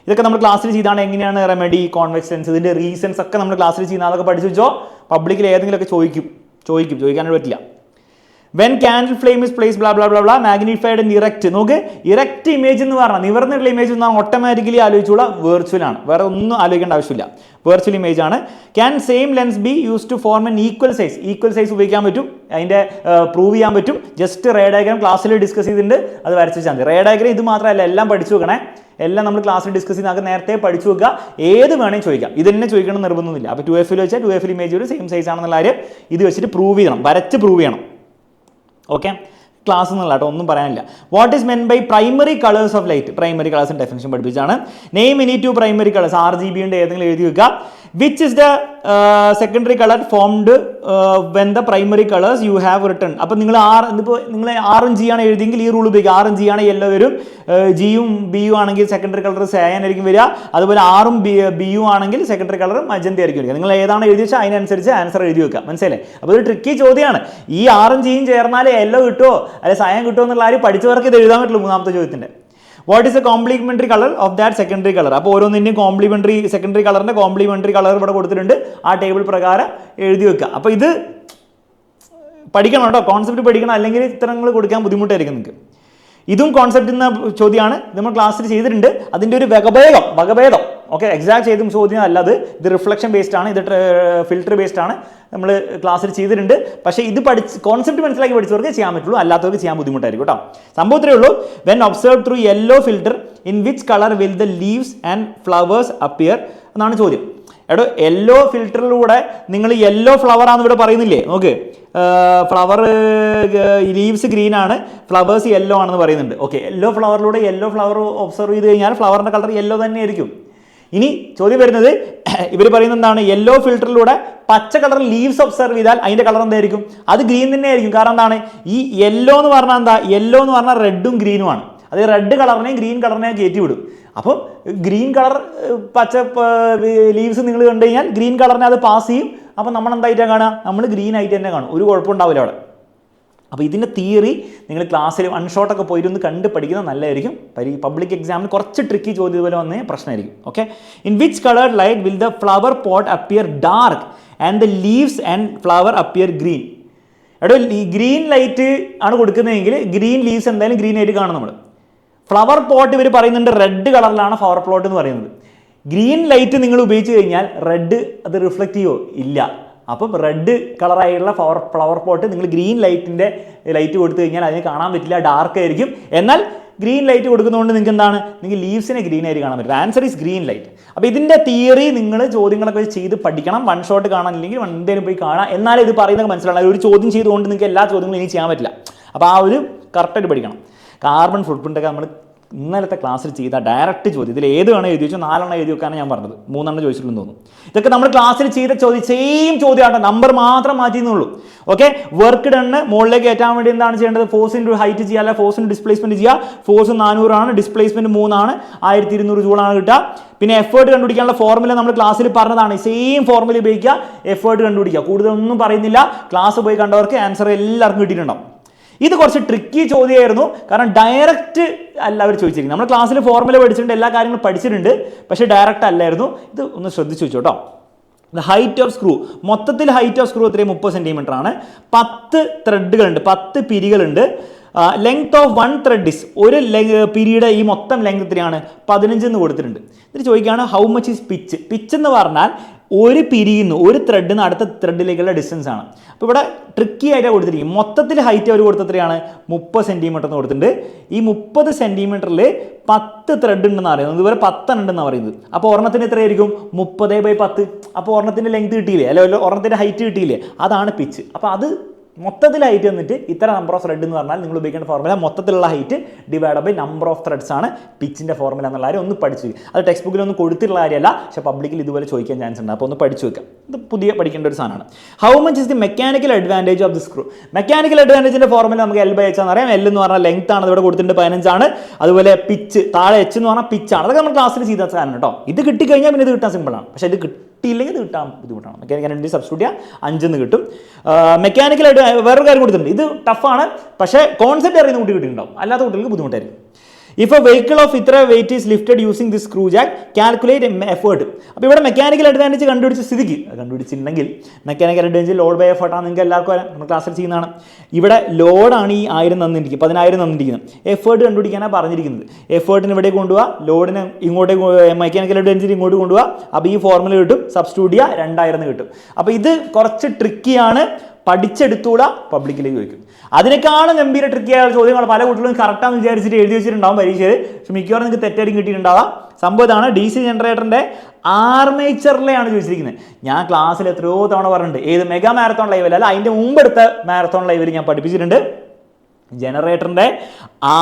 ഇതൊക്കെ നമ്മൾ ക്ലാസ്സിൽ ചെയ്താണ്. എങ്ങനെയാണ് റെമഡി, കോൺവെക്സ് ലെൻസ്, ഇതിൻ്റെ റീസൺസ് ഒക്കെ നമ്മൾ ക്ലാസ്സിൽ ചെയ്യുന്ന, അതൊക്കെ പഠിച്ചു വെച്ചോ. പബ്ലിക്കിൽ ഏതെങ്കിലുമൊക്കെ ചോദിക്കാനായിട്ട് പറ്റില്ല. When candle flame is place bla bla bla bla magnified and erect. നോക്ക്, ഇറക്റ്റ് ഇമേജ് എന്ന് പറഞ്ഞാൽ നിവർന്നുള്ള ഇമേജ് എന്നാൽ ഓട്ടോമാറ്റിക്കലി ആലോചിച്ചുള്ള വെർച്വൽ ആണ്, വേറെ ഒന്നും ആലോചിക്കേണ്ട ആവശ്യമില്ല, വെർച്വൽ ഇമേജ് ആണ്. Can same lens be use to form an equal size. Equal size ഉപയോഗിക്കാൻ പറ്റും, അതിൻ്റെ പ്രൂവ് ചെയ്യാൻ പറ്റും. ജസ്റ്റ് റേ ഡയഗ്രാം ക്ലാസ്സിൽ ഡിസ്കസ് ചെയ്തിട്ടുണ്ട്, അത് വരച്ച് വെച്ചാൽ മതി. റേ ഡയഗ്രാം ഇത് മാത്രമല്ല, എല്ലാം പഠിച്ചു വെക്കണേ, എല്ലാം നമ്മൾ ക്ലാസ്സിൽ ഡിസ്കസ് ചെയ്യുന്ന നേരത്തെ പഠിച്ചു വെക്കുക. ഏത് വേണമെങ്കിൽ ചോദിക്കാം, ഇത് തന്നെ ചോദിക്കണം നിർബന്ധമൊന്നുമില്ല. അപ്പോൾ 2F വെച്ചാൽ 2F ഇമേജ് ഒരു സെയിം സൈസ് ആണെന്നുള്ള കാര്യം ഇത് വെച്ചിട്ട് പ്രൂവ് ചെയ്യണം, വരച്ച് പ്രൂവ് ചെയ്യണം. ഓക്കെ, ക്ലാസ് എന്നുള്ള കേട്ടോ, ഒന്നും പറയാനില്ല. What is meant by primary colours of light? Primary കളേഴ്സിൻ്റെ ഡെഫിനിഷൻ പഠിപ്പിച്ചാണ്. Name any two primary colours. RGB ഉണ്ട്, ഏതെങ്കിലും എഴുതി വെക്കുക. Which is the secondary colour formed when the primary colours you have written. അപ്പോൾ നിങ്ങൾ ഇപ്പോൾ നിങ്ങൾ ആറും ജി ആണ് എഴുതിയെങ്കിൽ ഈ റൂൾ ഉപയോഗിക്കുക. ആറും ജി ആണ് യെല്ലോ വരും, ജിയും ബിയും ആണെങ്കിൽ സെക്കൻഡറി കളർ സയാൻ ആയിരിക്കും വരിക. അതുപോലെ ആറും ബിയും ആണെങ്കിൽ സെക്കൻഡറി കളർ മജന്തി ആയിരിക്കും വരിക. നിങ്ങൾ ഏതാണ് എഴുതി വെച്ചാൽ അതിനനുസരിച്ച് ആൻസർ എഴുതി വെക്കുക. മനസ്സിലായി? അപ്പോൾ ഒരു ട്രിക്കി ചോദ്യമാണ്. ഈ ആറും ജിയും ചേർന്നാൽ യെല്ലോ കിട്ടുമോ അല്ലെ സയാൻ കിട്ടുമോ എന്നുള്ള ആരും പഠിച്ചവർക്ക് ഇത് എഴുതാൻ പറ്റുള്ളൂ. മൂന്നാമത്തെ ചോദ്യത്തിൻ്റെ what is a complementary colour of that secondary colour. അപ്പോൾ ഓരോന്നിൻ്റെയും കോംപ്ലിമെന്ററി സെക്കൻഡറി കളറിന്റെ കോംപ്ലിമെന്ററി കളർ ഇവിടെ കൊടുത്തിട്ടുണ്ട്, ആ ടേബിൾ പ്രകാരം എഴുതി വെക്കുക. അപ്പോൾ ഇത് പഠിക്കണം കേട്ടോ, കോൺസെപ്റ്റ് പഠിക്കണം, അല്ലെങ്കിൽ ഇത്തരങ്ങൾ കൊടുക്കാൻ ബുദ്ധിമുട്ടായിരിക്കും നിങ്ങൾക്ക്. ഇതും കോൺസെപ്റ്റ് എന്ന ചോദ്യമാണ്, നമ്മൾ ക്ലാസ്സിൽ ചെയ്തിട്ടുണ്ട്. അതിൻ്റെ ഒരു വകഭേദം ഓക്കെ, എക്സാക്ട് ചെയ്തും ചോദ്യം അല്ലാതെ ഇത് റിഫ്ലക്ഷൻ ബേസ്ഡ് ആണ്, ഇത് ഫിൽറ്റർ ബേസ്ഡ് ആണ്, നമ്മൾ ക്ലാസ്സിൽ ചെയ്തിട്ടുണ്ട്. പക്ഷേ ഇത് കോൺസെപ്റ്റ് മനസ്സിലാക്കി പഠിച്ചവർക്ക് ചെയ്യാൻ പറ്റുള്ളൂ, അല്ലാത്തവർക്ക് ചെയ്യാൻ ബുദ്ധിമുട്ടായിരിക്കും കേട്ടോ. സംഭവത്തിലേ ഉള്ളൂ. When observe through yellow filter in which colour will the leaves and flowers appear എന്നാണ് ചോദ്യം. എടോ, യെല്ലോ ഫിൽറ്ററിലൂടെ നിങ്ങൾ യെല്ലോ ഫ്ലവർ ആണെന്ന് ഇവിടെ പറയുന്നില്ലേ? നോക്ക്, ഫ്ലവർ ലീവ്സ് ഗ്രീൻ ആണ്, ഫ്ലവേഴ്സ് യെല്ലോ ആണെന്ന് പറയുന്നുണ്ട്. ഓക്കെ, യെല്ലോ ഫ്ലവറിലൂടെ യെല്ലോ ഫ്ലവർ ഒബ്സർവ് ചെയ്ത് കഴിഞ്ഞാൽ ഫ്ലവറിൻ്റെ കളർ യെല്ലോ തന്നെ ആയിരിക്കും. ഇനി ചോദ്യം വരുന്നത്, ഇവർ പറയുന്നത് എന്താണ്? യെല്ലോ ഫിൽറ്ററിലൂടെ പച്ച കളർ ലീവ്സ് ഒബ്സർവ് ചെയ്താൽ അതിൻ്റെ കളർ എന്തായിരിക്കും? അത് ഗ്രീൻ തന്നെ ആയിരിക്കും. കാരണം എന്താണ്? ഈ യെല്ലോ എന്ന് പറഞ്ഞാൽ എന്താ? യെല്ലോ എന്ന് പറഞ്ഞാൽ റെഡും ഗ്രീനുമാണ്. അത് റെഡ് കളറിനെയും ഗ്രീൻ കളറിനെയും കയറ്റി വിടും. അപ്പം ഗ്രീൻ കളർ പച്ച ലീവ്സ് നിങ്ങൾ കണ്ടു കഴിഞ്ഞാൽ ഗ്രീൻ കളറിനെ അത് പാസ് ചെയ്യും. അപ്പം നമ്മൾ എന്തായിട്ടാണ് കാണുക? നമ്മൾ ഗ്രീൻ ആയിട്ട് തന്നെ കാണും, ഒരു കുഴപ്പമുണ്ടാവില്ല അവിടെ. അപ്പോൾ ഇതിൻ്റെ തിയറി നിങ്ങൾ ക്ലാസ്സിൽ അൺഷോട്ടൊക്കെ പോയിരുന്ന് കണ്ട് പഠിക്കുന്നത് നല്ലതായിരിക്കും. പബ്ലിക് എക്സാമിന് കുറച്ച് ട്രിക്കി ചോദ്യം ഇതുപോലെ വന്നേ പ്രശ്നമായിരിക്കും. Okay, in which coloured light will the flower pot appear dark and the leaves and flower appear green. എടോ, ഈ ഗ്രീൻ ലൈറ്റ് ആണ് കൊടുക്കുന്നതെങ്കിൽ ഗ്രീൻ ലീവ്സ് എന്തായാലും ഗ്രീൻ ആയിട്ട് കാണും നമ്മൾ. ഫ്ലവർ പോട്ട് ഇവർ പറയുന്നുണ്ട് റെഡ് കളറിലാണ് ഫ്ലവർ പോട്ട് എന്ന് പറയുന്നത്. ഗ്രീൻ ലൈറ്റ് നിങ്ങൾ ഉപയോഗിച്ച് കഴിഞ്ഞാൽ റെഡ് അത് റിഫ്ലക്റ്റ് ചെയ്യുമോ? ഇല്ല. അപ്പം റെഡ് കളറായുള്ള ഫ്ലവർ പോട്ട് നിങ്ങൾ ഗ്രീൻ ലൈറ്റ് കൊടുത്തു കഴിഞ്ഞാൽ അതിന് കാണാൻ പറ്റില്ല, ഡാർക്ക് ആയിരിക്കും. എന്നാൽ ഗ്രീൻ ലൈറ്റ് കൊടുക്കുന്നതുകൊണ്ട് നിങ്ങൾക്ക് എന്താണ്? നിങ്ങൾക്ക് ലീവ്സിനെ ഗ്രീൻ ആയിട്ട് കാണാൻ പറ്റും. Answer is green light. അപ്പോൾ ഇതിൻ്റെ തിയറി നിങ്ങൾ ചോദ്യങ്ങളൊക്കെ ചെയ്ത് പഠിക്കണം. വൺ ഷോട്ട് കാണാനില്ലെങ്കിൽ എന്തേലും പോയി കാണാം, എന്നാലും ഇത് പറയുന്നത് മനസ്സിലാണ്. ഒരു ചോദ്യം ചെയ്തുകൊണ്ട് നിങ്ങൾക്ക് എല്ലാ ചോദ്യങ്ങളും ഇനി ചെയ്യാൻ പറ്റില്ല. അപ്പോൾ ആ ഒരു കറക്റ്റായിട്ട് പഠിക്കണം. കാർബൺ ഫുട് പ്രിൻ്റൊക്കെ നമ്മൾ ഇന്നലത്തെ ക്ലാസ്സിൽ ചെയ്ത ഡയറക്റ്റ് ചോദ്യം, ഇതിൽ ഏത് വേണം എഴുതി വെച്ചോ? 4 എഴുതി വെക്കാനാണ് ഞാൻ പറഞ്ഞത്, 3 ചോദിച്ചിട്ടുണ്ടെന്ന് തോന്നുന്നു. ഇതൊക്കെ നമ്മൾ ക്ലാസ്സിൽ ചെയ്ത സെയിം ചോദ്യമാണ്, നമ്പർ മാത്രം മാറ്റിയെന്നുള്ളൂ. ഓക്കെ, വർക്ക് ഡണ്ണ് മുകളിലേക്ക് കയറ്റാൻ വേണ്ടി എന്താണ് ചെയ്യേണ്ടത്? ഫോഴ്സ് ഇൻറ്റു ഹൈറ്റ് ചെയ്യുക, അല്ല ഫോഴ്സ് ഇൻറ്റു ഡിസ്പ്ലേസ്മെന്റ് ചെയ്യുക. ഫോഴ്സ് 400 ആണ്, ഡിസ്പ്ലേസ്മെന്റ് 3 ആണ്, 1200 ജൂളാണ് കിട്ടുക. പിന്നെ എഫേർട്ട് കണ്ടുപിടിക്കാനുള്ള ഫോർമുല നമ്മൾ ക്ലാസ്സിൽ പറഞ്ഞതാണ്, സെയിം ഫോർമുല ഉപയോഗിക്കുക, എഫേർട്ട് കണ്ടുപിടിക്കുക. കൂടുതലൊന്നും പറയുന്നില്ല, ക്ലാസ് പോയി കണ്ടവർക്ക് ആൻസർ എല്ലാവർക്കും കിട്ടിയിട്ടുണ്ടാവും. ഇത് കുറച്ച് ട്രിക്കി ചോദ്യമായിരുന്നു, കാരണം ഡയറക്റ്റ് അല്ല അവർ ചോദിച്ചിരിക്കുന്നത്. നമ്മൾ ക്ലാസ്സിൽ ഫോർമുല പഠിച്ചിട്ടുണ്ട്, എല്ലാ കാര്യങ്ങളും പഠിച്ചിട്ടുണ്ട്, പക്ഷേ ഡയറക്റ്റ് അല്ലായിരുന്നു. ഇത് ഒന്ന് ശ്രദ്ധിച്ചു വെച്ചോ കേട്ടോ. ദ ഹൈറ്റ് ഓഫ് സ്ക്രൂ, മൊത്തത്തിൽ ഹൈറ്റ് ഓഫ് സ്ക്രൂ എത്രയും 30 സെൻറ്റിമീറ്റർ ആണ്. 10 ത്രെഡുകളുണ്ട്, 10 പിരികളുണ്ട്. ലെങ്ത് ഓഫ് 1 ത്രെഡ് ഇസ്, ഒരു പിരിയുടെ ഈ മൊത്തം ലെങ്ത് എത്രയാണ്? 15 എന്ന് കൊടുത്തിട്ടുണ്ട്. ഇതിൽ ചോദിക്കുകയാണ് how much is pitch. Pitch എന്ന് പറഞ്ഞാൽ ഒരു പിരിയുന്നു, ഒരു ത്രെഡിൽ നിന്ന് അടുത്ത ത്രെഡിലേക്കുള്ള ഡിസ്റ്റൻസ് ആണ്. അപ്പോൾ ഇവിടെ ട്രിക്കി ആയിട്ടാണ് കൊടുത്തിരിക്കും. മൊത്തത്തിൽ ഹൈറ്റ് അവർ കൊടുത്ത എത്രയാണ്? 30 സെൻറ്റിമീറ്റർ എന്ന് കൊടുത്തിട്ടുണ്ട്. ഈ 30 സെൻറ്റിമീറ്ററിൽ 10 ത്രെഡ് ഉണ്ടെന്ന് പറയുന്നത്, ഇതുവരെ 10 ഉണ്ടെന്നാണ് പറയുന്നത്. അപ്പോൾ ഒരെണ്ണത്തിന് എത്രയായിരിക്കും? 30/10. അപ്പോൾ ഒരെണ്ണത്തിൻ്റെ ലെങ്ത് കിട്ടിയില്ലേ, അല്ലെങ്കിൽ ഒരെണ്ണത്തിൻ്റെ ഹൈറ്റ് കിട്ടിയില്ലേ? അതാണ് പിച്ച്. അപ്പോൾ അത് മൊത്തത്തിൽ ഹൈറ്റ് വന്നിട്ട് ഇത്ര നമ്പർ ഓഫ് ത്രെഡ് എന്ന് പറഞ്ഞാൽ നിങ്ങൾ ഉപയോഗിക്കേണ്ട ഫോർമുല മൊത്തത്തിലുള്ള height divide by number of threads ആണ് പിച്ചിൻ്റെ ഫോർമുല എന്നുള്ള കാര്യം ഒന്ന് പഠിച്ചു. അത് ടെക്സ്റ്റ് ബുക്കിലൊന്നും കൊടുത്തിട്ടുള്ള കാര്യമല്ല, പക്ഷേ പബ്ലിക്കിൽ ഇതുപോലെ ചോദിക്കാൻ ചാൻസ് ഉണ്ട്. അപ്പോൾ ഒന്ന് പഠിച്ചു വെക്കാം. ഇത് പുതിയ പഠിക്കേണ്ട ഒരു സാധനമാണ്. How much is the mechanical advantage of the screw. Mechanical അഡ്വാൻറ്റേജിൻ്റെ ഫോർമുല നമുക്ക് L/H എന്ന് പറയാം. L എന്ന് പറഞ്ഞാൽ ലെങ്ത് ആണ്, ഇവിടെ കൊടുത്തിട്ടുണ്ട് 15 ആണ്. അതുപോലെ പിച്ച് താഴെ H എന്ന് പറഞ്ഞാൽ പിച്ചാണ്. അതൊക്കെ നമ്മൾ ക്ലാസ്സിൽ ചെയ്ത സാധനം കേട്ടോ. ഇത് കിട്ടിക്കഴിഞ്ഞാൽ പിന്നെ ഇത് കിട്ടാൻ സിമ്പിളാണ്, പക്ഷേ ഇത് കിട്ടിയില്ലെങ്കിൽ ഇത് കിട്ടാൻ ബുദ്ധിമുട്ടാണ്. മെക്കാനിക്കൽ സബ്സ്റ്റിറ്റ്യൂട്ട് ചെയ്യുക, 5 കിട്ടും. മെക്കാനിക്കലായിട്ട് വേറൊരു കാര്യം കൊടുത്തിട്ടുണ്ട്, ഇത് ടഫാണ്, പക്ഷേ കോൺസെപ്റ്റ് അറിയുന്ന കുട്ടി കിട്ടിയിട്ടുണ്ടാവും, അല്ലാത്ത കുട്ടികൾക്ക് ബുദ്ധിമുട്ടായിരിക്കും. ഇഫ് എ വെഹിക്കിൾ ഓഫ് ഇത്ര weight is lifted using this screw jack calculate effort. അപ്പോൾ ഇവിടെ മെക്കാനിക്കൽ അഡ്വാൻറ്റേജ് കണ്ടുപിടിച്ചിട്ടുണ്ടെങ്കിൽ മെക്കാനിക്കൽ അഡ്വാൻറ്റേജ് ലോഡ് ബൈ എഫേർട്ടാണ് നിങ്ങൾക്ക് എല്ലാവർക്കും നമ്മൾ ക്ലാസ്സിൽ ചെയ്യുന്നതാണ്. ഇവിടെ ലോഡാണ് ഈ 1000 തന്നിരിക്കുന്നത്, 10000 തന്നിരിക്കുന്നത്. എഫേർട്ട് കണ്ടുപിടിക്കാനാണ് പറഞ്ഞിരിക്കുന്നത്. എഫേർട്ടിന് ഇവിടെ കൊണ്ടുപോവുക, ലോഡിന് ഇങ്ങോട്ടേക്ക് മെക്കാനിക്കൽ അഡ്വാൻറ്റേജ് ഇങ്ങോട്ട് കൊണ്ടുപോവുക. അപ്പോൾ ഈ ഫോർമുല കിട്ടും, സബ്സ്റ്റിറ്റ്യൂട്ട് ചെയ്യുക, 2000 കിട്ടും. അപ്പോൾ ഇത് കുറച്ച് ട്രിക്കിയാണ്, പഠിച്ചെടുത്തൂടാ, പബ്ലിക്കിലേക്ക് ചോദിക്കും. അതിനേക്കാളും ഗംഭീര ട്രിക്കിയായ ചോദ്യങ്ങൾ പല കുട്ടികളും കറക്റ്റാന്ന് വിചാരിച്ചിട്ട് എഴുതി വെച്ചിട്ടുണ്ടാവും പരീക്ഷയിൽ. പക്ഷെ മിക്കവാറും നിങ്ങൾക്ക് തെറ്റായിരിക്കും കിട്ടിയിട്ടുണ്ടാവാം. സംഭവം ഇതാണ്, ഡി സി ജനറേറ്ററിൻ്റെ ആർമേച്ചറിലെയാണ് ചോദിച്ചിരിക്കുന്നത്. ഞാൻ ക്ലാസ്സിൽ എത്രയോ തവണ പറഞ്ഞിട്ടുണ്ട്, ഏത് മെഗാ മാരത്തോൺ ലൈവിൽ അല്ല അതിൻ്റെ മുമ്പെടുത്ത മാരത്തോൺ ലൈവിൽ ഞാൻ പഠിപ്പിച്ചിട്ടുണ്ട്. ജനറേറ്ററിൻ്റെ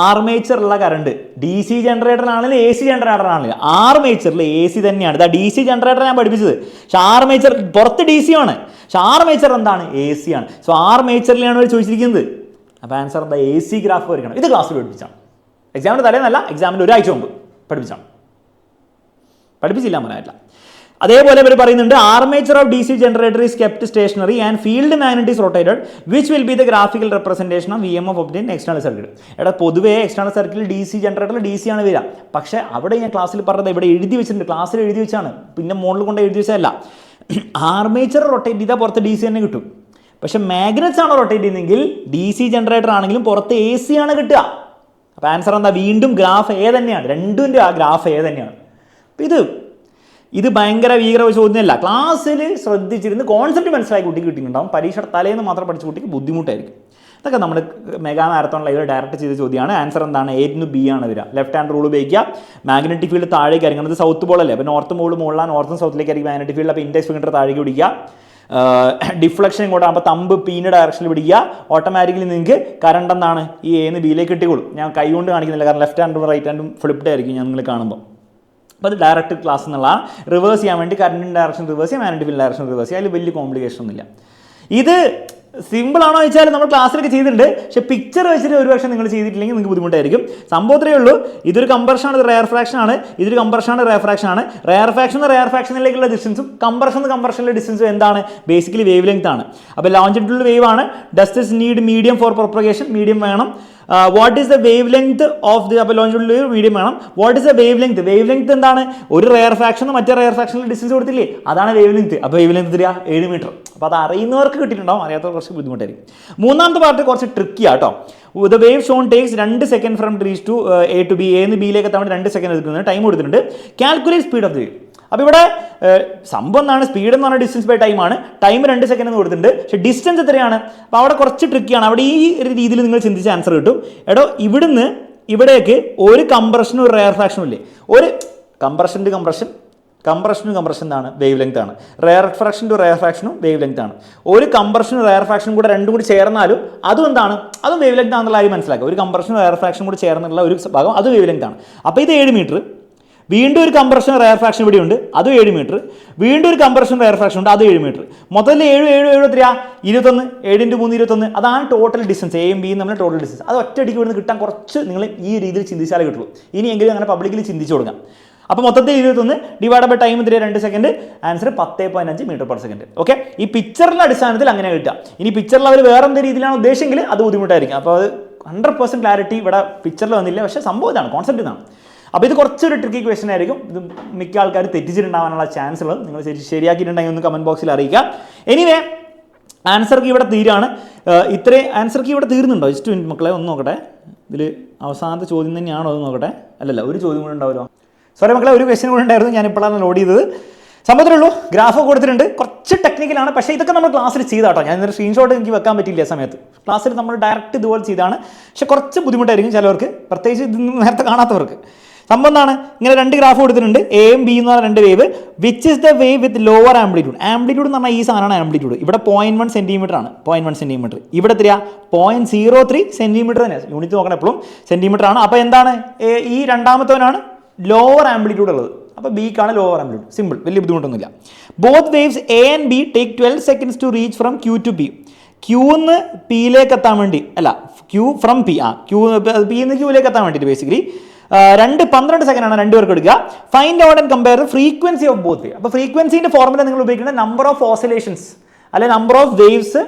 ആർമേച്ചറുള്ള കറണ്ട് ഡി സി ജനറേറ്ററിനാണെങ്കിലും എ സി ജനറേറ്ററിനാണെങ്കിലും ആർമേച്ചറിൽ എ സി തന്നെയാണ്. ഇതാ ഡി സി ജനറേറ്റർ ഞാൻ പഠിപ്പിച്ചത്. പക്ഷെ ആർമേച്ചർ പുറത്ത് ഡി സി ആണ്, പക്ഷെ ആർമേച്ചർ എന്താണ്? എ സി ആണ്. സോ ആർമേച്ചറിലാണ് അവർ ചോദിച്ചിരിക്കുന്നത്. അപ്പോൾ ആൻസർ എന്താ? എ സി ഗ്രാഫ് വരയ്ക്കണം. ഇത് ക്ലാസ്സിൽ പഠിപ്പിച്ചാണ്, എക്സാമിൻ്റെ തലേന്നല്ല, എക്സാമിൻ്റെ ഒരാഴ്ച മുമ്പ് പഠിപ്പിച്ചാണ്. പഠിപ്പിച്ചില്ല പറയാനില്ല. അതേപോലെ ഇവർ പറയുന്നുണ്ട് armature of D C generator is kept stationary and field magnet is rotated which will be the graphical representation of EMF obtained external circuit. എടാ പൊതുവേ എക്സ്റ്റേണൽ സർക്യൂട്ടിൽ ഡി സി ജനറേറ്ററിൽ ഡി സി ആണ് വരിക. പക്ഷേ അവിടെ ഞാൻ ക്ലാസ്സിൽ പറഞ്ഞത് ഇവിടെ എഴുതി വെച്ചിട്ടുണ്ട്, ക്ലാസ്സിൽ എഴുതി വെച്ചാണ്, പിന്നെ മോളിൽ കൊണ്ട് എഴുതി വെച്ചതല്ല. ആർമേച്ചർ റൊട്ടേറ്റ് ചെയ്താൽ പുറത്ത് ഡി സി തന്നെ കിട്ടും. പക്ഷേ മാഗ്നറ്റ്സ് ആണ് റൊട്ടേറ്റ് ചെയ്യുന്നതെങ്കിൽ ഡി സി ജനറേറ്റർ ആണെങ്കിലും പുറത്ത് എ സി ആണ് കിട്ടുക. അപ്പോൾ ആൻസർ എന്താ? വീണ്ടും ഗ്രാഫ് എ തന്നെയാണ്, രണ്ടിൻ്റെ ആ ഗ്രാഫ് എ തന്നെയാണ്. അപ്പോൾ ഇത് ഭയങ്കര ഭീകര ചോദ്യമല്ല. ക്ലാസ്സിൽ ശ്രദ്ധിച്ചിരുന്ന് കോൺസെപ്റ്റ് മനസ്സിലാക്കി കുട്ടിക്ക് കിട്ടിയിട്ടുണ്ടാവും. പരീക്ഷയുടെ തലേന്ന് മാത്രം പഠിച്ച കുട്ടിക്ക് ബുദ്ധിമുട്ടായിരിക്കും. ഇതൊക്കെ നമ്മൾ മെഗാ മാരത്തോൺ ലൈവിൽ ഡയറക്റ്റ് ചെയ്ത ചോദ്യമാണ്. ആൻസർ എന്താണ്? A to B ആണ് വരിക. ലെഫ്റ്റ് ഹാൻഡ് റൂൾ ഉപയോഗിക്കുക. മാഗ്നറ്റിക് ഫീൽഡ് താഴേക്ക് ഇറങ്ങുന്നത് സൗത്ത് പോൾ അല്ലേ, അപ്പോൾ നോർത്ത് പോൾ മുകളിലാണ്, നോർത്തും സൗത്തിലേക്ക് ആയിരിക്കും മാഗ്നറ്റിക് ഫീൽഡ്. അപ്പോൾ ഇൻഡെക്സ് ഫിംഗർ താഴേക്ക് പിടിക്കുക. ഡിഫ്ലക്ഷൻ ഇങ്ങോട്ടാകുമ്പോൾ തമ്പ് പീൻ്റെ ഡയറക്ഷനിൽ പിടിക്കുക. ഓട്ടോമാറ്റിക്കലി നിങ്ങൾക്ക് കറണ്ട് എന്താണ്? ഈ എന്ന് ബിയിലേക്ക് കിട്ടിക്കോളും. ഞാൻ കൈ കൊണ്ട് കാണിക്കുന്നില്ല, കാരണം ലെഫ്റ്റ് ഹാൻഡും റൈറ്റ് ഹാൻഡും ഫ്ലിപ്ഡ് ആയിരിക്കും ഞാൻ നിങ്ങൾ കാണുമ്പോൾ. അപ്പോൾ അത് ഡയറക്റ്റ് ക്ലാസ് എന്നുള്ളതാണ്. റിവേഴ്സ് ചെയ്യാൻ വേണ്ടി കറണ്ടിൻ്റെ ഡയറക്ഷൻ റിവേഴ്സ് ചെയ്യാം, മാഗ്നറ്റിക് ഫീൽഡ് ഡയറക്ഷൻ റിവേഴ്സ് ചെയ്യാം. അതിൽ വലിയ കോംപ്ലിക്കേഷൻ ഒന്നുമില്ല. ഇത് സിമ്പിൾ ആണോ ചോദിച്ചാൽ നമ്മൾ ക്ലാസ്സിലൊക്കെ ചെയ്തിട്ടുണ്ട്, പക്ഷേ പിക്ചർ വെച്ചിട്ട് ഒരു പക്ഷേ നിങ്ങൾ ചെയ്തിട്ടില്ലെങ്കിൽ നിങ്ങൾക്ക് ബുദ്ധിമുട്ടായിരിക്കും. സംഭവത്രേ ഉള്ളൂ. ഇതൊരു കംപ്രഷൻ ആണ്, ഇത് റെയർ ഫ്രാക്ഷൻ ആണ്. ഇതൊരു കംപ്രഷൻ ആണ്, റെയർ ഫ്രാക്ഷൻ ആണ്. റെയർ ഫ്രാക്ഷനിലേക്കുള്ള ഡിസ്റ്റൻസും കംപ്രഷനിലെ ഡിസ്റ്റൻസും എന്താണ്? ബേസിക്കലി വേവ് ലെങ്ത് ആണ്. അപ്പോൾ ലോഞ്ചിറ്റ്യൂഡൽ വേവ് ആണ്. Does this need medium for propagation, medium വേണം. What is the wavelength of the, അപ്പോൾ ലോഞ്ചിറ്റ്യൂഡൽ വേവ് മീഡിയം വേണം. What is the wavelength? Wavelength എന്താണ്? ഒരു റെയർ ഫ്രാക്ഷൻ മറ്റേ റെയർ ഫ്രാക്ഷനിൽ ഡിസ്റ്റൻസ് കൊടുത്തില്ലേ, അതാണ് വേവ് ലെങ്ത്. അപ്പോൾ വേവ് ലെങ്ത് 7 മീറ്റർ. അപ്പോൾ അത് അറിയുന്നവർക്ക് കിട്ടിയിട്ടുണ്ടാവും, അറിയാത്തവർക്ക് കുറച്ച് ബുദ്ധിമുട്ടായിരിക്കും. മൂന്നാമത്തെ പാർട്ട് കുറച്ച് ട്രിക്കിയാണ് കേട്ടോ. The wave shown takes 2 second from reach to A to B. എന്ന് ബിയിലേക്ക് എത്താൻ വേണ്ടി 2 സെക്കൻഡ് എടുക്കുന്നത്, ടൈം കൊടുത്തിട്ടുണ്ട്. Calculate speed of the wave. അപ്പോൾ ഇവിടെ സംഭവം എന്താണ്? സ്പീഡ് എന്ന് പറഞ്ഞാൽ ഡിസ്റ്റൻസ് ബൈ ടൈമാണ്. ടൈം 2 സെക്കൻഡ് എന്ന് കൊടുത്തിട്ടുണ്ട്, പക്ഷേ ഡിസ്റ്റൻസ് എത്രയാണ്? അപ്പോൾ അവിടെ കുറച്ച് ട്രിക്കിയാണ്. അവിടെ ഈ ഒരു രീതിയിൽ നിങ്ങൾ ചിന്തിച്ച ആൻസർ കിട്ടും. എടോ ഇവിടുന്ന് ഇവിടേക്ക് ഒരു കംപ്രഷനും ഒരു റെയർ ഫ്രാക്ഷനും ഇല്ലേ, ഒരു കംപ്രഷൻ എന്താണ്? വേവ് ലെങ്ത് ആണ്. റെയർ ഫ്രാക്ഷൻ ടു റെയർ ഫ്രാക്ഷനും വേവ് ലെങ്ത് ആണ്. ഒരു കംപ്രഷനും റെയർ ഫ്രാക്ഷനും കൂടെ രണ്ടും കൂടി ചേർന്നാലും അതും എന്താണ്? അതും വേവ് ലെങ്ത് ആണെന്നുള്ള കാര്യം മനസ്സിലാക്കുക. ഒരു കംപ്രഷനും റെയർ ഫ്രാക്ഷനും കൂടി ചേർന്നുള്ള ഒരു ഭാഗം അത് വേവ് ലെങ്ത് ആണ്. അപ്പോൾ ഇത് 7 മീറ്റർ. വീണ്ടും ഒരു കംപ്രഷൻ റെയർ ഫ്രാക്ഷൻ ഇവിടെ ഉണ്ട്, അത് 7 മീറ്റർ. വീണ്ടും ഒരു കംപ്രഷൻ റെയർ ഫ്രാക്ഷൻ ഉണ്ട്, അത് 7 മീറ്റർ. മൊത്തത്തിൽ 7 എത്രയാ? 21. 7 × 3 21. അതാണ് ടോട്ടൽ ഡിസ്റ്റൻസ്. എയും ബിയും തമ്മിൽ ടോട്ടൽ ഡിസ്റ്റൻസ്. അത് ഒറ്റയടിക്ക് ഇവിടുന്ന് കിട്ടാൻ കുറച്ച് നിങ്ങൾ ഈ രീതിയിൽ ചിന്തിച്ചാലേ കിട്ടുള്ളൂ. ഇനിയെങ്കിലും അങ്ങനെ പബ്ലിക്കിൽ ചിന്തിച്ചു കൊടുക്കാം. അപ്പോൾ മൊത്തത്തിൽ 21 divide by time 2 second. Answer 10.5 metre per second. Okay, ഈ പിക്ചറിൻ്റെ അടിസ്ഥാനത്തിൽ അങ്ങനെ കിട്ടുക. ഇനി പിക്ചറിൽ അവർ വേറെ എന്തെങ്കിലും രീതിയിലാണ് ഉദ്ദേശിച്ചെങ്കിൽ അത് ബുദ്ധിമുട്ടായിരിക്കും. അപ്പോൾ അത് 100% ക്ലാരിറ്റി ഇവിടെ പിക്ചറിൽ വന്നില്ല, പക്ഷേ സംഭവം ഇതാണ്, കോൺസെപ്റ്റ് ഇതാണ്. അപ്പോൾ ഇത് കുറച്ചൊരു ട്രിക്കി ക്വസ്റ്റൻ ആയിരിക്കും. ഇത് മിക്ക ആൾക്കാർ തെറ്റിച്ചിട്ടുണ്ടാവാനുള്ള ചാൻസ് ഉള്ളത്. നിങ്ങൾ ശരിയാക്കിയിട്ടുണ്ടെങ്കിൽ ഒന്ന് കമൻറ്റ് ബോക്സിൽ അറിയിക്കാം. എനിവേ ആൻസർ കീ ഇവിടെ തീരാണ്. ഇത്രയും ആൻസർ കീ ഇവിടെ തീർന്നുണ്ടോ? ജസ്റ്റ് മിനിറ്റ് മക്കളെ ഒന്ന് നോക്കട്ടെ. ഇതിൽ അവസാനത്തെ ചോദ്യം തന്നെയാണോ അത് നോക്കട്ടെ. അല്ലല്ല, ഒരു ചോദ്യം കൂടെ ഉണ്ടാവുമല്ലോ. സോറി മക്കളെ, ഒരു ക്വസ്റ്റ്യൻ കൂടെ ഉണ്ടായിരുന്നു, ഞാൻ ഇപ്പോഴാണ് ലോഡ് ചെയ്തത്. സംഭവത്തിലേ ഉള്ളൂ. ഗ്രാഫ് കൊടുത്തിട്ടുണ്ട്, കുറച്ച് ടെക്നിക്കലാണ്, പക്ഷേ ഇതൊക്കെ നമ്മൾ ക്ലാസ്സിൽ ചെയ്താട്ടോ. ഞാൻ ഇന്നൊരു സ്ക്രീൻഷോട്ട് എനിക്ക് വെക്കാൻ പറ്റില്ല സമയത്ത്. ക്ലാസ്സിൽ നമ്മൾ ഡയറക്റ്റ് ഇതുപോലെ ചെയ്താണ്, പക്ഷേ കുറച്ച് ബുദ്ധിമുട്ടായിരിക്കും ചിലവർക്ക്, പ്രത്യേകിച്ച് ഇത് നേരത്തെ കാണാത്തവർക്ക്. സംഭവം എന്താണ്? ഇങ്ങനെ 2 ഗ്രാഫ് കൊടുത്തിട്ടുണ്ട്, എയും ബി എന്ന് പറഞ്ഞ 2 wave. Which is the wave with lower amplitude? Amplitude എന്ന് പറഞ്ഞാൽ ഈ സാധനമാണ് ആംപ്ലിറ്റ്യൂഡ്. ഇവിടെ 0.1 സെൻറ്റിമീറ്റർ ആണ്. 0.1 സെൻറ്റിമീറ്റർ. ഇവിടെ എത്രയാ? 0.03 സെൻറ്റിമീറ്റർ തന്നെ. യൂണിറ്റ് നോക്കണം എപ്പോഴും, സെൻറ്റിമീറ്റർ ആണ്. അപ്പോൾ എന്താണ്? ഈ രണ്ടാമത്തവനാണ് ലോവർ ആംപ്ലിറ്റ്യൂഡ് ഉള്ളത്. അപ്പോൾ ബിക്കാണ് ലോവർ ആംപ്ലിറ്റ്യൂഡ്. സിമ്പിൾ, വലിയ ബുദ്ധിമുട്ടൊന്നുമില്ല. Both waves A and B take 12 seconds to reach from Q to P. ക്യൂന്ന് പിയിലേക്ക് എത്താൻ വേണ്ടി, അല്ല ക്യൂ ഫ്രം പി, പിന്ന് ക്യൂയിലേക്ക് എത്താൻ വേണ്ടിയിട്ട് ബേസിക്കലി 12 സെക്കൻഡാണ് രണ്ടുപേർക്ക് എടുക്കുക. Find out and compare frequency of both wave. അപ്പോൾ ഫ്രീക്വൻസിൻ്റെ ഫോർമുല നിങ്ങൾ ഉപയോഗിക്കുന്നത് നമ്പർ ഓഫ് ഓസിലേഷൻസ് അല്ലെ number of waves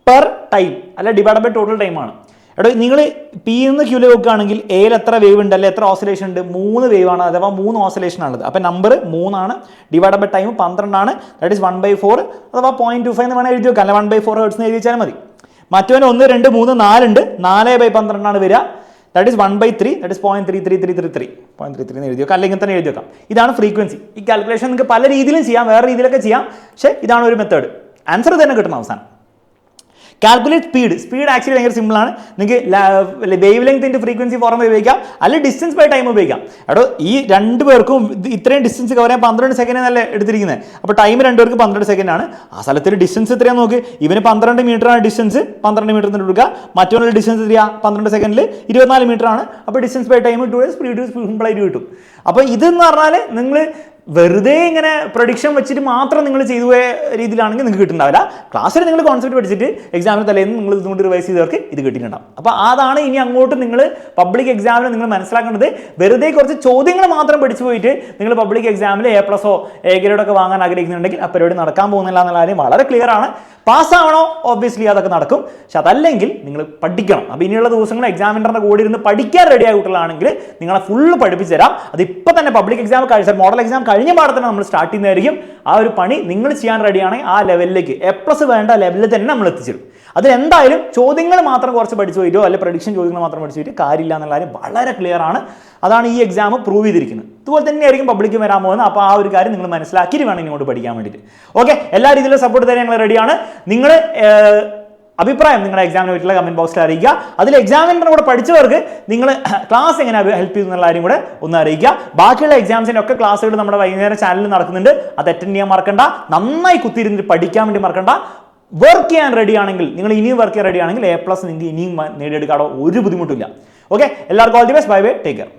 per time അല്ലെ ഡിവൈഡ് ബൈ ടോട്ടൽ ടൈമാണ്. എടോ നിങ്ങൾ പി നിന്ന് ക്യൂല് നോക്കുകയാണെങ്കിൽ എയിൽ എത്ര വേവ് ഉണ്ട്, അല്ലെ എത്ര ഓസിലേഷൻ ഉണ്ട്? 3 വേവ് ആണ്, അഥവാ 3 ഓസിലേഷൻ ആണത്. അപ്പം നമ്പർ 3 ആണ്, ഡിവൈഡ് ബൈ ടൈം 12 ആണ്, ദാറ്റ് ഈസ് 1/4 അഥവാ 0.25 എന്ന് വേണമെങ്കിൽ എഴുതി വെക്കാം, അല്ലെ 1/4 ഹെർട്സ് എഴുതി വെച്ചാൽ മതി. മറ്റവന് 1, 2, 3, 4 ഉണ്ട്, 4/12 ആണ് വരിക, ദാറ്റ് ഈസ് 1/3, ദാറ്റ് ഈസ് 0.3333 എഴുതി വെക്കാം, അല്ലെങ്കിൽ തന്നെ എഴുതി വെക്കാം. ഇതാണ് ഫ്രീക്വൻസി. ഈ കാൽക്കുലേഷൻ നിങ്ങൾക്ക് പല രീതിയിലും ചെയ്യാം, വേറെ രീതിയിലൊക്കെ ചെയ്യാം, പക്ഷേ ഇതാണ് ഒരു മെത്തേഡ്. ആൻസർ തന്നെ കിട്ടണം അവസാനം. കാൽക്കുലേറ്റ് സ്പീഡ് ആക്ച്വലി ഭയങ്കര സിമ്പിൾ ആണ്. നിങ്ങൾക്ക് വേവ് ലെങ്ത് ഫ്രീക്വൻസി ഫോർമുല ഉപയോഗിക്കാം, അല്ലെങ്കിൽ ഡിസ്റ്റൻസ് ബൈ ടൈം ഉപയോഗിക്കാം. എടോ ഈ 2 പേർക്കും ഇത്രയും ഡിസ്റ്റൻസ് കവർ ചെയ്യാൻ 12 സെക്കൻഡ് നല്ല എടുത്തിരിക്കുന്നത്. അപ്പോൾ ടൈം 2 പേർക്ക് 12 സെക്കൻഡ് ആണ്. ആ സ്ഥലത്തിൽ ഡിസ്റ്റൻസ് എത്രയാണെന്ന് നോക്ക്. ഇവന് 12 മീറ്റർ ആണ് ഡിസ്റ്റൻസ്, 12 മീറ്റർ എന്ന് എടുക്കുക. മറ്റൊരു ഡിസ്റ്റൻസ് എത്രയാ? 12 സെക്കൻഡിൽ 24 മീറ്റർ ആണ്. അപ്പോൾ ഡിസ്റ്റൻസ് ബൈ ടൈം 2 സ്പീഡ് സിമ്പിളായിട്ട് കിട്ടും. അപ്പോൾ ഇതെന്ന് പറഞ്ഞാൽ നിങ്ങൾ വെറുതെ ഇങ്ങനെ പ്രൊഡിക്ഷൻ വെച്ചിട്ട് മാത്രം നിങ്ങൾ ചെയ്തു പോയ രീതിയിലാണെങ്കിൽ നിങ്ങൾക്ക് കിട്ടുന്നുണ്ടാവില്ല. ക്ലാസ്സിൽ നിങ്ങൾ കോൺസെപ്റ്റ് പഠിച്ചിട്ട് എക്സാമിന് തലേന്ന് നിങ്ങൾ ഇതുകൊണ്ട് റിവൈസ് ചെയ്തവർക്ക് ഇത് കിട്ടിയിട്ടുണ്ടാവും. അപ്പോൾ അതാണ് ഇനി അങ്ങോട്ട് നിങ്ങൾ പബ്ലിക് എക്സാമിന് നിങ്ങൾ മനസ്സിലാക്കേണ്ടത്. വെറുതെ കുറച്ച് ചോദ്യങ്ങൾ മാത്രം പഠിച്ചു പോയിട്ട് നിങ്ങൾ പബ്ലിക് എക്സാമിൽ A+ A ഗ്രേഡൊക്കെ വാങ്ങാൻ ആഗ്രഹിക്കുന്നുണ്ടെങ്കിൽ ആ പരിപാടി നടക്കാൻ പോകുന്നില്ല എന്നുള്ള കാര്യം വളരെ ക്ലിയർ ആണ്. പാസ്സാവണോ? ഓബ്വിയസ്ലി അതൊക്കെ നടക്കും. പക്ഷെ അതല്ലെങ്കിൽ നിങ്ങൾ പഠിക്കണം. അപ്പോൾ ഇനിയുള്ള ദിവസങ്ങൾ എക്സാമിനറിൻ്റെ കൂടെ ഇരുന്ന് പഠിക്കാൻ റെഡി ആയ കുട്ടികളാണെങ്കിൽ നിങ്ങളെ ഫുള്ള് പഠിപ്പിച്ചു തരാം. അതിപ്പോൾ തന്നെ പബ്ലിക് എക്സാം മോഡൽ എക്സാം കഴിഞ്ഞ പാടെ തന്നെ നമ്മൾ സ്റ്റാർട്ട് ചെയ്യുന്നതായിരിക്കും. ആ ഒരു പണി നിങ്ങൾ ചെയ്യാൻ റെഡിയാണെങ്കിൽ ആ ലെവലിലേക്ക് A+ വേണ്ട ലെവലിൽ തന്നെ നമ്മൾ എത്തിച്ചേരും. അതിലെന്തായാലും ചോദ്യങ്ങൾ മാത്രം കുറച്ച് പഠിച്ചു പോയിട്ടോ അല്ലെങ്കിൽ പ്രഡിക്ഷൻ ചോദ്യങ്ങൾ മാത്രം പഠിച്ചു പോയിട്ട് കാര്യമില്ല എന്നുള്ള കാര്യം വളരെ ക്ലിയർ ആണ്. അതാണ് ഈ എക്സാം പ്രൂവ് ചെയ്തിരിക്കുന്നത്. ഇതുപോലെ തന്നെയായിരിക്കും പബ്ലിക്ക് വരാൻ പോകുന്നത്. അപ്പോൾ ആ ഒരു കാര്യം നിങ്ങൾ മനസ്സിലാക്കിയിട്ട് വേണം ഇങ്ങോട്ട് പഠിക്കാൻ വേണ്ടിയിട്ട്. ഓക്കെ, എല്ലാ രീതിയിലും സപ്പോർട്ട് തരാൻ ഞങ്ങൾ റെഡിയാണ്. നിങ്ങൾ അഭിപ്രായം നിങ്ങളുടെ എക്സാമിനെ പറ്റിയുള്ള കമന്റ് ബോക്സിൽ അറിയിക്കുക. അതിൽ എക്സാമിൻ്റെ കൂടെ പഠിച്ചവർക്ക് നിങ്ങൾ ക്ലാസ് എങ്ങനെ ഹെൽപ്പ് ചെയ്യുന്ന കാര്യം കൂടെ ഒന്ന് അറിയിക്കുക. ബാക്കിയുള്ള എക്സാംസിൻ്റെ ഒക്കെ ക്ലാസ്സുകൾ നമ്മുടെ വൈകുന്നേരം ചാനലിൽ നടക്കുന്നുണ്ട്. അത് അറ്റൻഡ് ചെയ്യാൻ മറക്കണ്ട. നന്നായി കുത്തിയിരുന്നിട്ട് പഠിക്കാൻ വേണ്ടി മറക്കണ്ട. വർക്ക് ചെയ്യാൻ റെഡി ആണെങ്കിൽ, നിങ്ങൾ ഇനിയും വർക്ക് ചെയ്യാൻ റെഡി ആണെങ്കിൽ A+ നിങ്ങൾക്ക് ഇനിയും നേടിയെടുക്കാടോ ഒരു ബുദ്ധിമുട്ടില്ല. ഓക്കെ, എല്ലാവർക്കും all the best. Bye bye, take care.